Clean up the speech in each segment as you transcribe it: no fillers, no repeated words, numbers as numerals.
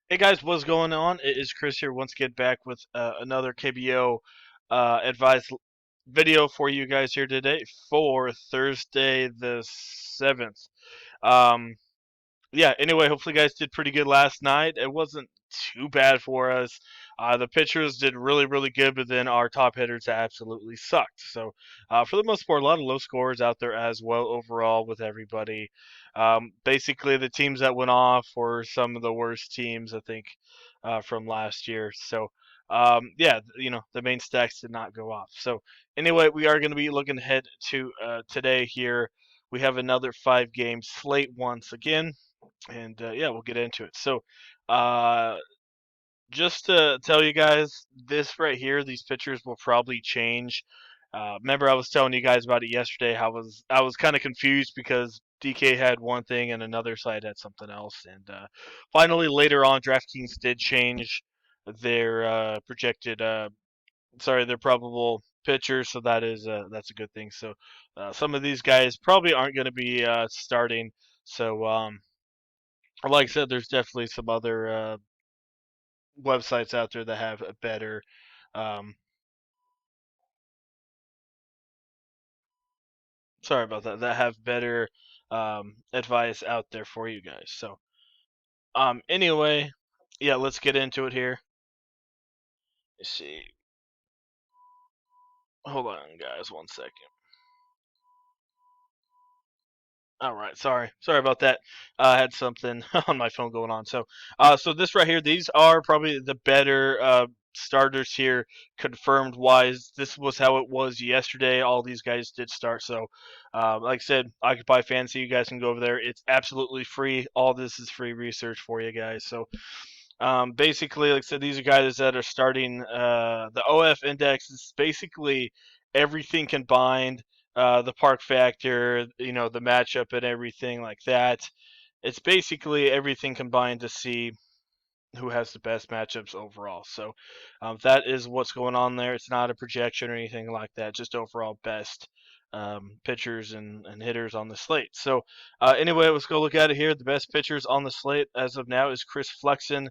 Hey guys, what's going on? It is Chris here once again back with another KBO Advice video for you guys here today for Thursday the 7th. Um, yeah, anyway, hopefully you guys did pretty good last night. It wasn't too bad for us. The pitchers did really, really good, but then our top hitters absolutely sucked. So, for the most part, a lot of low scores out there as well overall with everybody. Basically, the teams that went off were some of the worst teams, I think, from last year. So, yeah, the main stacks did not go off. So, anyway, we are going to be looking ahead to today here. We have another 5 game slate once again and yeah, we'll get into it. So, uh, just to tell you guys, this right here, these pictures will probably change. Remember, I was telling you guys about it yesterday. How I was kind of confused because DK had one thing and another side had something else, and finally later on, DraftKings did change their projected, their probable pitchers. So that's a good thing. So some of these guys probably aren't going to be starting. So like I said, there's definitely some other websites out there that have a better, um, sorry about that, that have better advice out there for you guys. So, anyway, yeah, let's get into it here. Let's see. Hold on, guys, 1 second. All right, sorry about that. I had something on my phone going on. So this right here, these are probably the better starters here, confirmed wise. This was how it was yesterday. All these guys did start. So, like I said, Occupy Fantasy, you guys can go over there. It's absolutely free. All this is free research for you guys. So, basically, like I said, these are guys that are starting. The OF index is basically everything combined. The park factor, the matchup and everything like that. It's basically everything combined to see who has the best matchups overall. So that is what's going on there. It's not a projection or anything like that. Just overall best pitchers and hitters on the slate. So anyway, let's go look at it here. The best pitchers on the slate as of now is Chris Flexen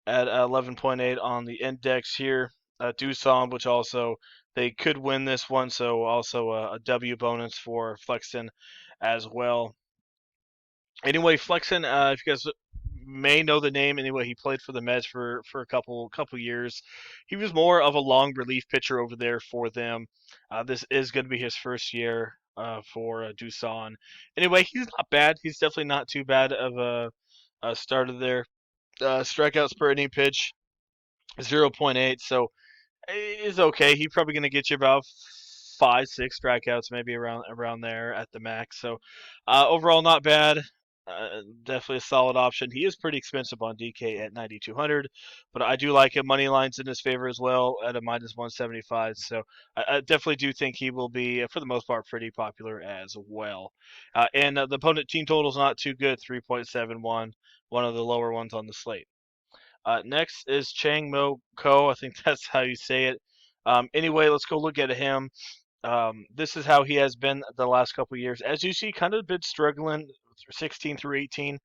at 11.8 on the index here. Doosan, which also they could win this one, so also a W bonus for Flexen as well. Anyway, Flexen, if you guys may know the name, anyway, he played for the Mets for a couple years. He was more of a long relief pitcher over there for them. This is going to be his first year for Doosan. Anyway, he's not bad. He's definitely not too bad of a starter there. Strikeouts per inning pitch 0.8, so is okay. He's probably going to get you about 5, 6 strikeouts, maybe around there at the max. So overall, not bad. Definitely a solid option. He is pretty expensive on DK at 9,200, but I do like him. Money lines in his favor as well at a minus 175. So I definitely do think he will be, for the most part, pretty popular as well. And the opponent team total is not too good, 3.71, one of the lower ones on the slate. Next is Chang Mo Ko. I think that's how you say it. Anyway, let's go look at him. This is how he has been the last couple years. As you see, kind of been struggling 16 through 18.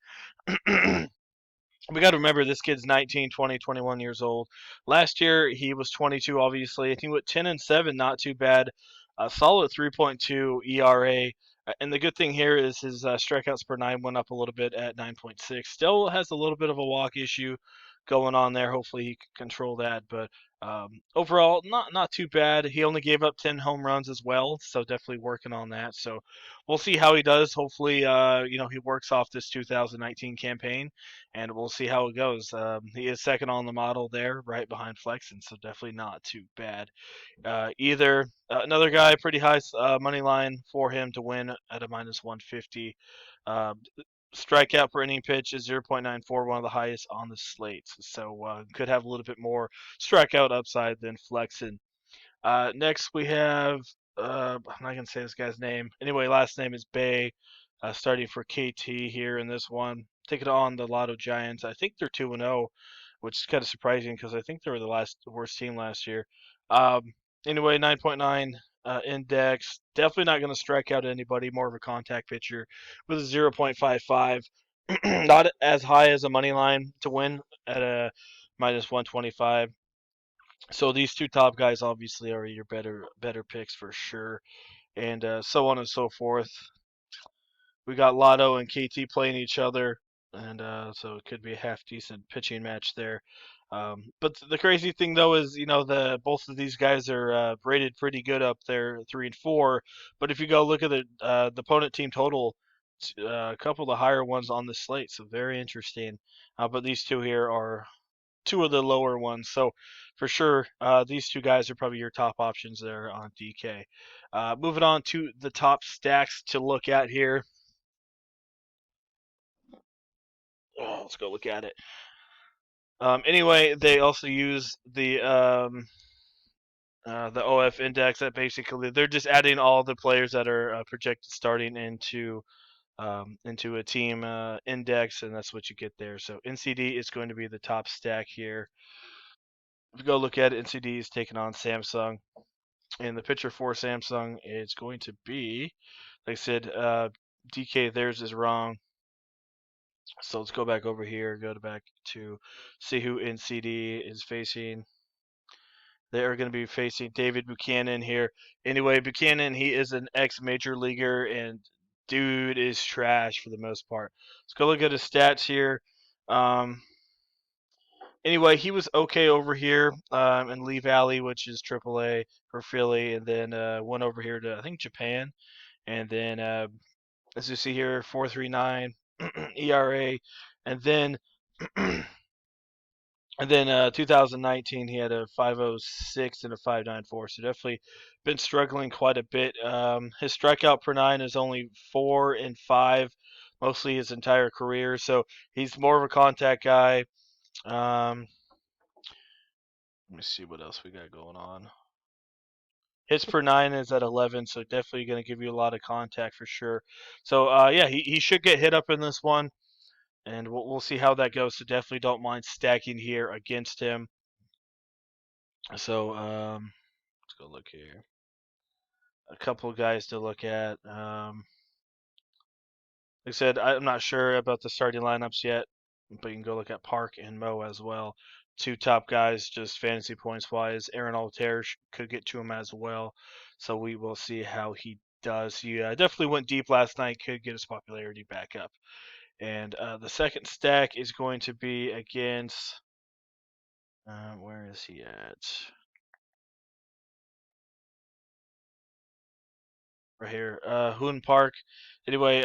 We got to remember this kid's 19, 20, 21 years old. Last year he was 22, obviously. I think with 10 and 7, not too bad. A solid 3.2 ERA. And the good thing here is his strikeouts per nine went up a little bit at 9.6. Still has a little bit of a walk issue going on there. Hopefully he can control that. But overall, not too bad. He only gave up 10 home runs as well, so definitely working on that. So we'll see how he does. Hopefully, he works off this 2019 campaign and we'll see how it goes. He is second on the model there, right behind Flexen, so definitely not too bad either. Another guy, pretty high money line for him to win at a minus 150. Uh, Strikeout per inning pitch is 0.94, one of the highest on the slate. So could have a little bit more strikeout upside than Flexen. Next, we have I'm not gonna say this guy's name. Anyway, last name is Bay. Starting for KT here in this one. Take it on the Lotto Giants. I think they're 2-0, which is kind of surprising because I think they were the last worst team last year. Um, anyway, 9.9 index. Definitely not going to strike out anybody. More of a contact pitcher with a 0.55. Not as high as a money line to win at a minus 125. So these two top guys obviously are your better picks for sure, and so on and so forth. We got Lotto and KT playing each other, and so it could be a half decent pitching match there. But the crazy thing though is, the both of these guys are rated pretty good up there, 3 and 4. But if you go look at the opponent team total, a couple of the higher ones on the slate, so very interesting. But these two here are two of the lower ones, so for sure, these two guys are probably your top options there on DK. Moving on to the top stacks to look at here. Oh, let's go look at it. Anyway, they also use the OF index. That basically they're just adding all the players that are projected starting into a team index, and that's what you get there. So NCD is going to be the top stack here. If you go look at it, NCD is taking on Samsung, and the pitcher for Samsung is going to be, like I said, DK. Theirs is wrong. So let's go back over here, back to see who NCD is facing. They are going to be facing David Buchanan here. Anyway, Buchanan, he is an ex-major leaguer, and dude is trash for the most part. Let's go look at his stats here. Um, anyway, he was okay over here in Lee Valley, which is AAA for Philly, and then went over here to, I think, Japan. And then, as you see here, 4.39 ERA, and then And then 2019, he had a 5.06 and a 5.94. So definitely been struggling quite a bit. His strikeout per nine is only 4 and 5, mostly his entire career. So he's more of a contact guy. Um, Let me see what else we got going on. Hits per nine is at 11, so definitely going to give you a lot of contact for sure. So yeah, he should get hit up in this one, and we'll see how that goes. So definitely don't mind stacking here against him. So let's go look here. A couple of guys to look at. Like I said, I'm not sure about the starting lineups yet, but you can go look at Park and Mo as well. Two top guys, just fantasy points wise. Aaron Altair could get to him as well, so we will see how he does. He definitely went deep last night, could get his popularity back up. And the second stack is going to be against. Where is he at? Right here. Hoon Park. Anyway,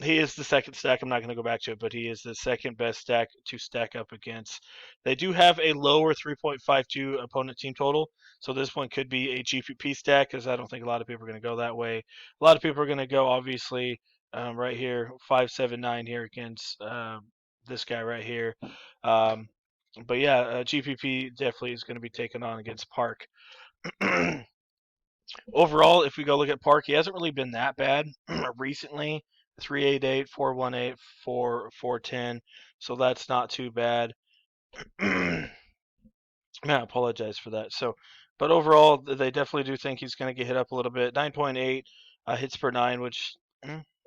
he is the second stack. I'm not going to go back to it, but he is the second best stack to stack up against. They do have a lower 3.52 opponent team total, so this one could be a GPP stack because I don't think a lot of people are going to go that way. A lot of people are going to go, obviously, right here, 5.79 here against this guy right here. Um, but yeah, GPP definitely is going to be taken on against Park. Overall, if we go look at Park, he hasn't really been that bad recently. 3.88, 4.18, 4.10, so that's not too bad. Man, I apologize for that. So, but overall, they definitely do think he's going to get hit up a little bit. 9.8 hits per nine, which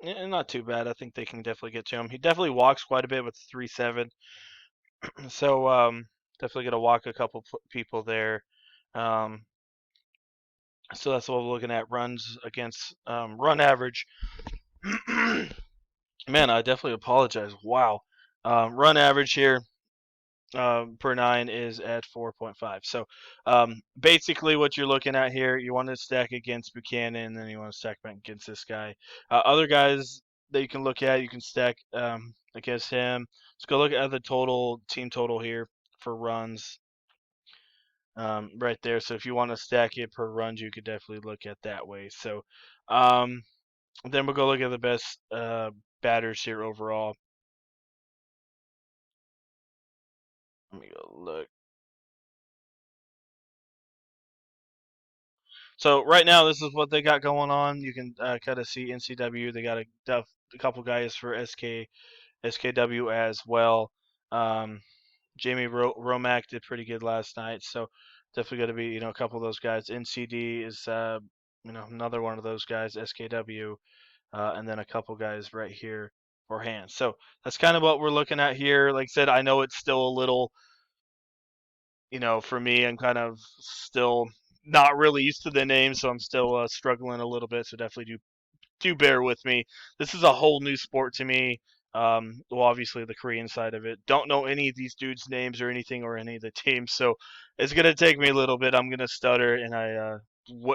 not too bad. I think they can definitely get to him. He definitely walks quite a bit with 3.7, so definitely going to walk a couple people there. Um, so that's what we're looking at. Runs against run average. Man, I definitely apologize. Wow. Run average here per nine is at 4.5. So basically, what you're looking at here, you want to stack against Buchanan, and then you want to stack back against this guy. Other guys that you can look at, you can stack against him. Let's go look at the team total here for runs. Right there. So if you want to stack it per runs, you could definitely look at that way. So um, then we'll go look at the best batters here overall. Let me go look. So right now, this is what they got going on. You can kind of see NCW. They got a couple guys for SKW as well. Um, Jamie Romack did pretty good last night, so definitely going to be a couple of those guys. NCD is another one of those guys. SKW, and then a couple guys right here. or hands. So that's kind of what we're looking at here. Like I said, I know it's still a little, for me, I'm kind of still not really used to the name, so I'm still struggling a little bit. So definitely do bear with me. This is a whole new sport to me. Well, obviously the Korean side of it. Don't know any of these dudes' names or anything or any of the teams, so it's gonna take me a little bit. I'm gonna stutter, and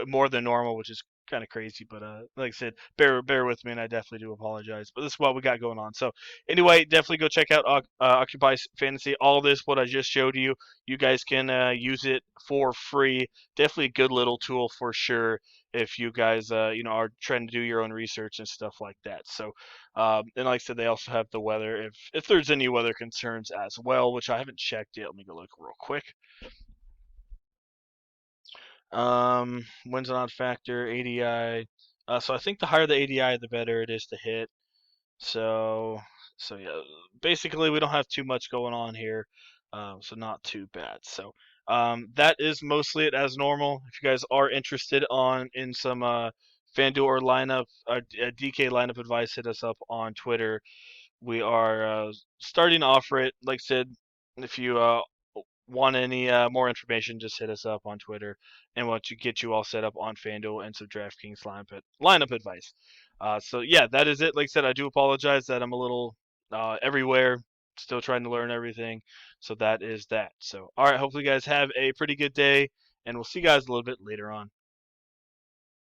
more than normal, which is kind of crazy. But like I said, bear with me, and I definitely do apologize. But this is what we got going on. So anyway, definitely go check out Occupy Fantasy. All this what I just showed you, you guys can use it for free. Definitely a good little tool for sure if you guys are trying to do your own research and stuff like that. So and like I said, they also have the weather if there's any weather concerns as well, which I haven't checked yet. Let me go look real quick. Wins on factor, ADI. So I think the higher the ADI, the better it is to hit. So yeah, basically we don't have too much going on here, so not too bad. So that is mostly it as normal. If you guys are interested in some FanDuel or DK lineup advice, hit us up on Twitter. We are starting to offer it. Like I said, if you want any more information, just hit us up on Twitter, and we'll get you all set up on FanDuel and some DraftKings lineup advice. So yeah, that is it. Like I said, I do apologize that I'm a little everywhere, still trying to learn everything. So that is that. So all right, hopefully you guys have a pretty good day, and we'll see you guys a little bit later on.